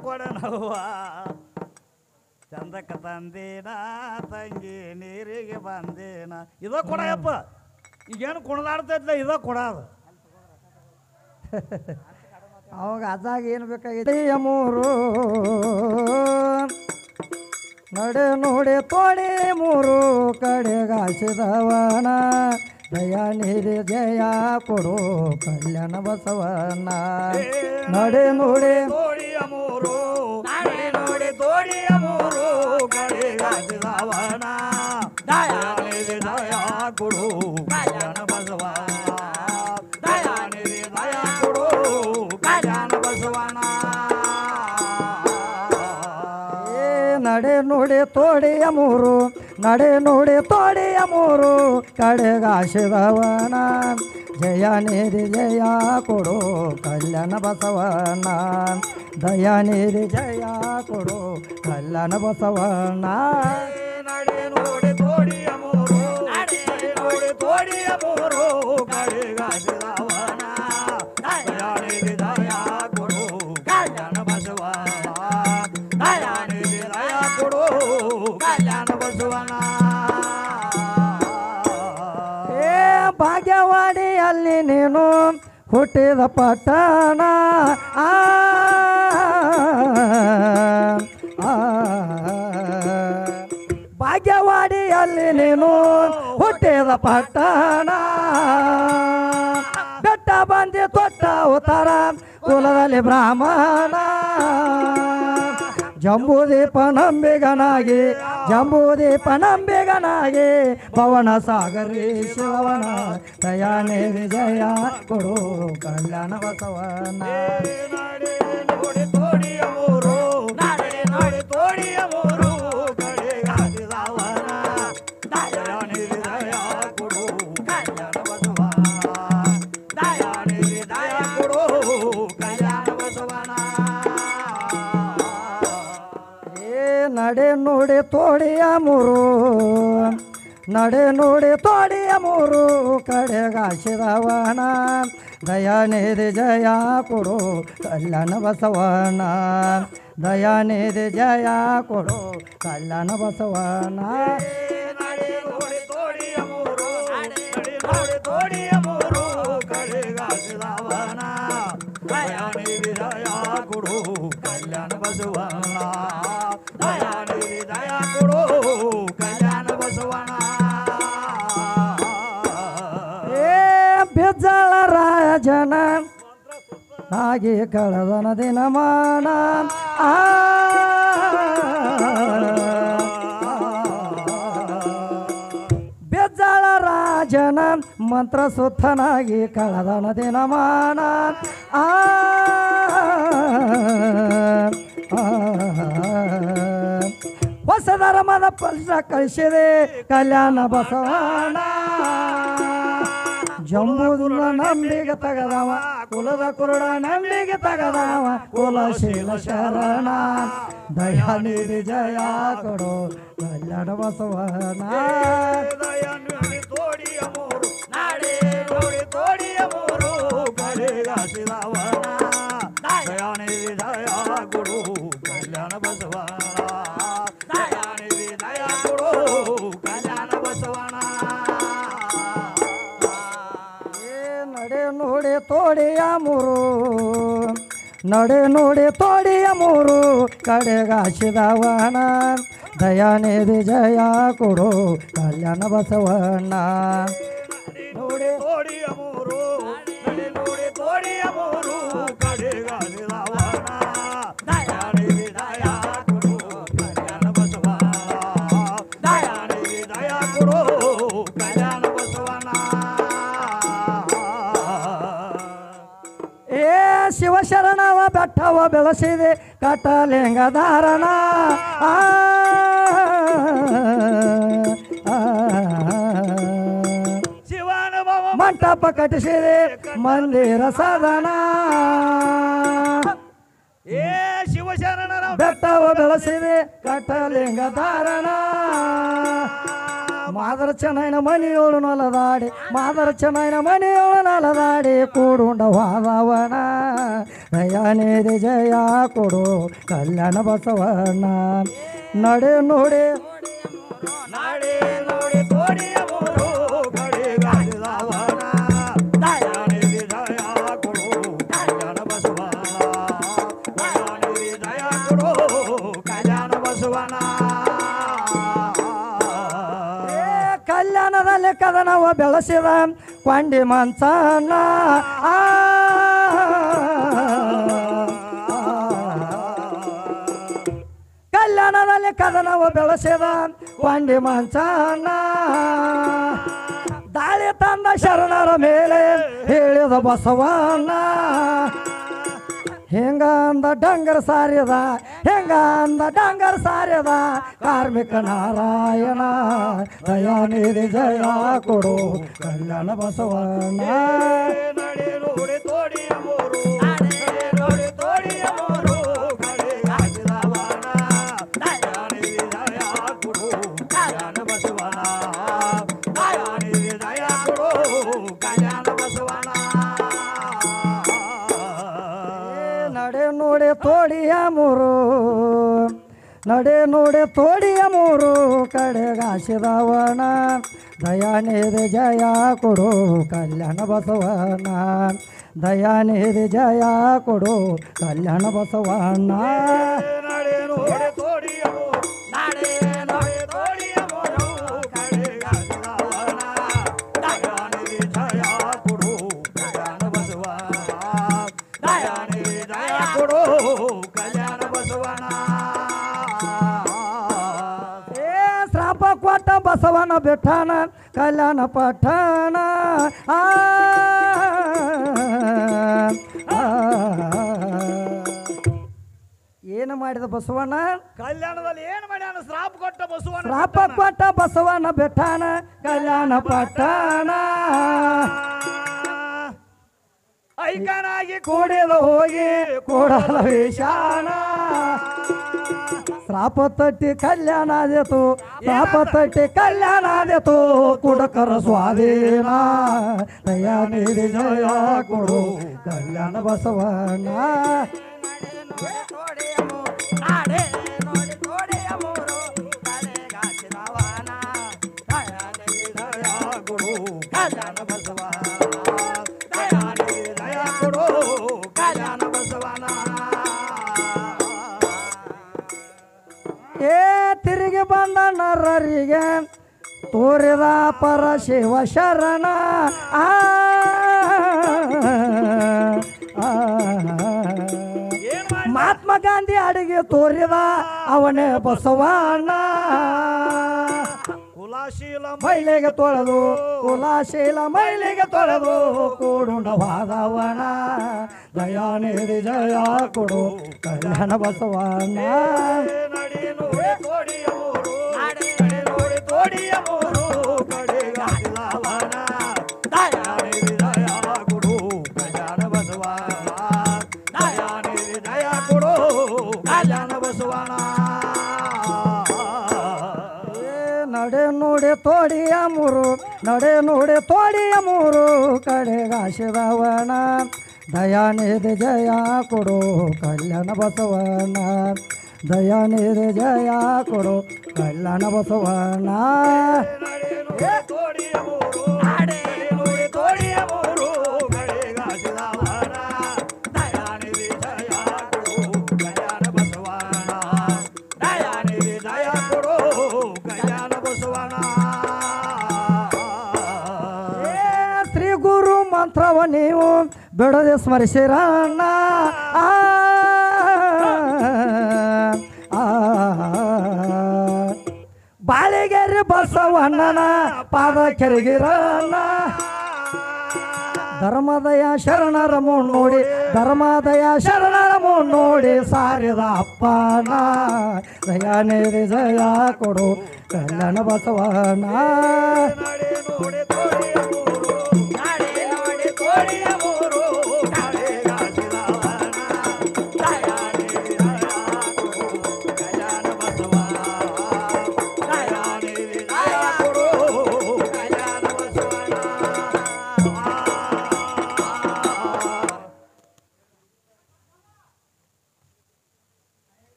ಕೊಡನವ್ವ ಚಂದಕ್ಕ ತಂದೇನ ತಂಗಿ ನೀರಿಗೆ ಬಂದೇನ ಇದ ಕೊಡಯಪ್ಪ ಈಗೇನು ಕುಣದಾಡ್ತೈತ್ಲ ಇದ ಕೊಡೋದು ಅವಾಗ ಅದಾಗ ಏನು ಬೇಕಾಗಿದೆ ಮೂರು ನಡೆ ನೋಡಿ ತೋಡಿ ಮೂರು ಕಡೆಗಾಸಿದವನ ದಯಾನಿಧಿ ಜಯ ಕೊಡು ಕಲ್ಯಾಣ ಬಸವನ ನಡೆ ನೋಡಿ ತೋಡಿಯ ಮೂರು ನಡೆ ನೋಡಿ ತೋಡಿಯ ಮೂರು ಕಡೆಗಾಸಿದವನ ದಯಾನಿಧಿ ಜಯ ಕೊಡು ಕಲ್ಯಾಣ ಬಸವನ ದಯಾನಿಧಿ ಜಯ ಕೊಡು ಕಲ್ಯಾಣ ಬಸವನ ನಡೆ ನೋಡಿ ತೋಡಿಯ ಮೂರು ನಡೆ ನೋಡಿ ತೋಡಿಯ ಮೂರು ಕಡೆಗಾಸಿದವನ ಜಯನಿಧಿ ಜಯ ಕೊಡು ಕಲ್ಯಾಣ ಬಸವನ ದಯಾನಿಧಿ ಜಯ ಕೊಡು ಕಲ್ಯಾಣ ಬಸವನ ನಡೆ ನೋಡಿ ತೋಡಿಯ ಮೂರು ನಡೆ ನೋಡಿ ತೋಡಿಯ ಮೂರು ಕಡೆಗಾಸಿದವನ ದಯಾನಿಧಿ ಜಯ ಕೊಡು ಕಲ್ಯಾಣ ಬಸವನ ದಯಾನಿಧಿ ಜಯ ಕೊಡು ಕಲ್ಯಾಣ ಬಸವನ ಏ ಭಾಗ್ಯವಾಡಿಯಲ್ಲಿ ನೀನು ಹುಟ್ಟಿದ ಪಟ್ಟಣ ಭಾಗ್ಯವಾಡಿಯಲ್ಲಿ ನೀನು ಹುಟ್ಟಿದ ಪಟ್ಟಣ ಬೆಟ್ಟ ಬಂದಿ ತೊಟ್ಟ ಉತ್ತರ ಕುಲದಲ್ಲಿ ಬ್ರಾಹ್ಮಣ ಜಂಬೂದೀಪ ನಂಬಿಗನಾಗಿ ಜಂಬೂದೀಪ ನಂಬಿಗನಾಗಿ ಪವನ ಸಾಗರಿ ಶಿವನ ದಯಾನಿಧಿ ಜಯ ಕೊಡು ಕಲ್ಯಾಣ ಬಸವನ ನಡೆ ನೋಡಿ ತೋಡಿಯ ಮೂರು ನಡೆ ನೋಡಿ ತೋಡಿಯ ಮೂರು ಕಡೆಗಾಸಿದವನ ದಯಾನಿಧಿ ಜಯ ಕೊಡು ಕಲ್ಯಾಣ ಬಸವನ ದಯಾನಿಧಿ ಜಯ ಕೊಡು ಕಲ್ಯಾಣ ಬಸವನ ನಡೆ ನೋಡಿ ತೋಡಿಯ ಮೂರು ನಡೆ ನೋಡಿ ತೋಡಿಯ ಮೂರು ಕಡೆಗಾಸಿದವನ ದಯಾನಿಧಿ ಜಯ ಕೊಡು ಕಲ್ಯಾಣ ಬಸವನ ದಯಾನಿಧಿ ಜಯ ಕೊಡು ಕಲ್ಯಾಣ ಬಸವನ ನಡೆ ನೋಡಿ ತೋಡಿಯ ಮೂರು ನಡೆ ನೋಡಿ ತೋಡಿಯ ಮೂರು ಕಡೆಗಾಸಿದವನ ದಯಾನಿಧಿ ಜಯ ಕೊಡು ಕಲ್ಯಾಣ ಬಸವನ ದಯಾನಿಧಿ ಜಯ ಕೊಡು ಕಲ್ಯಾಣ ಬಸವನ ಏ ಬಿಜ್ಜಳ ರಾಜನ ಹಾಗೆ ಕಳೆದನ ದಿನಮಾನ ಬಿಜ್ಜಳ ರಾಜನ ಮಂತ್ರ ಸುತ್ತನಾಗಿ ಕಳೆದನ ದಿನಮಾನ ಹೊಸ ಧರ್ಮದ ಪಲ್ಸ ಕಳಿಸಿದೆ ಕಲ್ಯಾಣ ಬಸವನ ಜಂಬೂದುಲ ನಂಬಿಗೆ ತಗದವ ಕುಲದ ಕುರುಡ ನಂಬಿಗೆ ತಗದವ ಕುಲಶೀಲ ಶರಣ ದಯಾನಿಧಿ ಜಯ ಕೊಡು ಕಲ್ಯಾಣ ಬಸವನ ದಯಾನಿಧಿ ತೋಡಿಯ ಮೂರು ನಡೆ ನೋಡಿ ತೋಡಿಯ ಮೂರು ಕಡೆಗಾಸಿದವನ ದಯಾನಿಧಿ ಜಯ ಕೊಡು ಕಲ್ಯಾಣ ಬಸವನ ದಯಾನಿಧಿ ಜಯ ಕೊಡು ಕಲ್ಯಾಣ ಬಸವನ ನಡೆ ನೋಡಿ ತೋಡಿಯ ಮೂರು ನಡೆ ನೋಡಿ ತೋಡಿಯ ಮೂರು ಕಡೆಗಾಸಿದವನ ದಯಾನಿಧಿ ಜಯ ಕೊಡು ಕಲ್ಯಾಣ ಬಸವನ ನೋಡಿ ತೋಡಿಯ ಮೂರು ನಡೆ ನೋಡಿ ತೋಡಿಯ ಮೂರು ಕಡೆಗಾಸಿದವನ ದಯಾನಿಧಿ ಜಯ ಕೊಡು ಕಲ್ಯಾಣ ಬಸವನ ದಯಾನಿಧಿ ಜಯ ಕೊಡು ಕಲ್ಯಾಣ ಬಸವನ ಏ ಶಿವಶರಣವ ಬೆಟ್ಟವ ಬೆಳೆಸಿದೆ ಕಟಲಿಂಗಧಾರಣ ಶಿವಾನುಭವ ಮಂಟಪ ಕಟ್ಟಿಸಿದೆ ಮಂದಿರ ಸದನ ಏ ಶಿವಶರಣರ ಬೆಟ್ಟವ ಬೆಳೆಸಿದೆ ಕಟಲಿಂಗಧಾರಣ ಮಾದರ ಚೆನ್ನೈನ ಮನೆಯೋಳು ನಲದಾಡಿ ಮಾದರ ಚೆನ್ನೈನ ಮನೆಯೋಳು ನಲದಾಡಿ ಕೂಡುಂಡ ವಾದವನ ದಯಾನಿಧಿ ಜಯ ಕೊಡು ಕಲ್ಯಾಣ ಬಸವಣ್ಣ ನಡೆ ನೋಡಿ ನಾಡೆ ನೋಡಿ ತೋಡಿಯ ಮೂರು ಕಡೆಗಾಡಿದವನ ದಯಾನಿಧಿ ಜಯ ಕೊಡು ಕಲ್ಯಾಣ ಬಸವಣ್ಣ ದಯಾನಿಧಿ ಜಯ ಕೊಡು ಕಲ್ಯಾಣ ಬಸವಣ್ಣ ಕಲ್ಯಾಣದಲ್ಲಿ ಕದನವ ಬೆಳೆಸಿದ ಕೊಂಡಿ ಮಂಚಣ್ಣ ಕಲ್ಯಾಣದಲ್ಲಿ ಕದನವ ಬೆಳೆಸಿದ ಕೊಂಡಿ ಮಂಚಣ್ಣ ದಾಳಿ ತಂದ ಶರಣರ ಮೇಲೆ ಹೇಳಿದ ಬಸವಣ್ಣ ಹೆಂಗಂದ ಡಂಗರ ಸಾರ್ಯದ ಹೆಂಗಂದ ಡಂಗರ ಸಾರ್ಯದ ಕಾರ್ಮಿಕ ನಾರಾಯಣ ದಯಾನಿಧಿ ಜಯ ಕೊಡು ಕಲ್ಯಾಣ ಬಸವಣ್ಣ ನಡೆ ನೋಡಿ ತೋಡಿಯ ಮೂರು ನೋಡಿ ತೋಡಿಯ ಮೂರು ಕಡೆಗಾಡಿದವನ ದಯಾನಿಧಿ ಜಯ ಕೊಡು ಕಲ್ಯಾಣ ಬಸವಣ್ಣ ದಯಾನಿಧಿ ಜಯ ಕೊಡು ಕಲ್ಯಾಣ ಬಸವಣ್ಣ ನಡೆ ನೋಡಿ ತೋಡಿಯ ಮೂರು ನಡೆ ನೋಡಿ ತೋಡಿಯ ಮೂರು ಕಡೆಗಾಸಿದವನ ದಯಾನಿಧಿ ಜಯ ಕೊಡು ಕಲ್ಯಾಣ ಬಸವಣ್ಣ ದಯಾನಿಧಿ ಜಯ ಕೊಡು ಕಲ್ಯಾಣ ಬಸವಣ್ಣ ನಡೆ ನೋಡಿ ತೋಡಿಯ ಮೂರು ನಡೆ ನೋಡಿ ತೋಡಿಯ ಮೂರು ಕಡೆಗಾಡಿದವನ ದಯಾನಿಧಿ ಜಯ ಕೊಡು ಕಲ್ಯಾಣ ಬಸವಣ್ಣ ದಯಾನಿಧಿ ಜಯ ಕೊಡು ಕಲ್ಯಾಣ ಬಸವಣ್ಣ ಶ್ರಾಪ ಕೊಟ್ಟ ಬಸವನ ಬಿಟ್ಟಾನ ಕಲ್ಯಾಣ ಪಟ್ಟಣ ಏನು ಮಾಡಿದ ಬಸವಣ್ಣ ಕಲ್ಯಾಣದಲ್ಲಿ ಏನು ಮಾಡ್ಯಾನ ಶ್ರಾಪ ಕೊಟ್ಟ ಬಸವಣ್ಣ ಶ್ರಾಪ ಕೊಟ್ಟ ಬಸವನ ಬಿಟ್ಟಾನ ಕಲ್ಯಾಣ ಪಟ್ಟಣ ಐಕನಾಗಿ ಕೂಡಿದ ಹೋಗಿ ಕೂಡಲ ವಿಷಾಣ ಶ್ರಾಪ ತಟ್ಟಿ ಕಲ್ಯಾಣ ಆದಿತು ಶ್ರಾಪ ತಟ್ಟಿ ಕಲ್ಯಾಣ ಆದಿತು ಕುಡಕರ ಸ್ವಾಧೀನ ದಯಾನಿಧಿ ಜಯ ಕೊಡು ಕಲ್ಯಾಣ ಬಸವಣ್ಣ ಕಲ್ಯಾಣ ಬಸವಣ್ಣ ದಯಾನಿಧಿ ಜಯ ಕೊಡು ಕಲ್ಯಾಣ ಬಸವಣ್ಣ ಏ ತಿರುಗಿ ಬಂದ ನರರಿಗೆ ತೋರಿದ ಪರ ಶಿವ ಶರಣ ಮಹಾತ್ಮ ಗಾಂಧಿ ಅಡಿಗೆ ತೋರಿದ ಅವನೇ ಬಸವಣ್ಣ ಕುಲಾಶೀಲ ಮೈಲಿಗೆ ತೊಳೆದು ಕುಲಾಶೀಲ ಮೈಲಿಗೆ ತೊಳೆದು ಕೂಡುಂಡವಾದವನ ದಯಾನಿಧಿ ಜಯ ಕೊಡು ಕಲ್ಯಾಣ ಬಸವಣ್ಣ ನಡಿ ನೋಡಿ ತೋಡಿಯ ಮೂರು ನಡಿ ನೋಡಿ ತೋಡಿಯ ಮೂರು ಕಡೆಗಾಡಿದವನ ದಯಾನಿಧಿ ಜಯ ಕೊಡು ಕಲ್ಯಾಣ ಬಸವಣ್ಣ ದಯಾನಿಧಿ ಜಯ ಕೊಡು ಕಲ್ಯಾಣ ಬಸವಣ್ಣ ನಡೆ ನೋಡಿ ತೋಡಿಯ ಮೂರು ನಡೆ ನೋಡಿ ತೋಡಿಯ ಮೂರು ಕಡೆಗಾಸಿದವನ ದಯಾನಿಧಿ ಜಯ ಕೊಡು ಕಲ್ಯಾಣ ಬಸವಣ್ಣ ದಯಾನಿಧಿ ಜಯ ಕೊಡು ಕಲ್ಯಾಣ ಬಸವಣ್ಣ ನಡಿ ನೋಡಿ ತೋಡಿಯ ಮೂರು ನಡಿ ನೋಡಿ ತೋಡಿಯ ಮೂರು ಕಡೆಗಾಸಿದವನ ದಯಾನಿಧಿ ಜಯ ಕೊಡು ಕಲ್ಯಾಣ ಬಸವಣ್ಣ ದಯಾನಿಧಿ ಜಯ ಕೊಡು ಕಲ್ಯಾಣ ಬಸವಣ್ಣ ಶ್ರೀ ಗುರು ಮಂತ್ರವ ನೀವು ಬಿಡದೆ ಸ್ಮರಿಸಿರಣ್ಣ ಬಾಳಿಗೆರೆ ಬಸವಣ್ಣನ ಪಾದ ಕೆರಗಿರಣ್ಣ ಧರ್ಮದಯ ಶರಣರ ಮುನ್ನೋಡಿ ಧರ್ಮದಯ ಶರಣರ ಮುನ್ನೋಡಿ ಸಾರಿದ ಅಪ್ಪನ ದಯಾನಿಧಿ ಜಯ ಕೊಡು ಕಲ್ಯಾಣ ಬಸವಣ್ಣ ನಡೆ ನೋಡಿ ತೋಡಿಯ ಮೂರು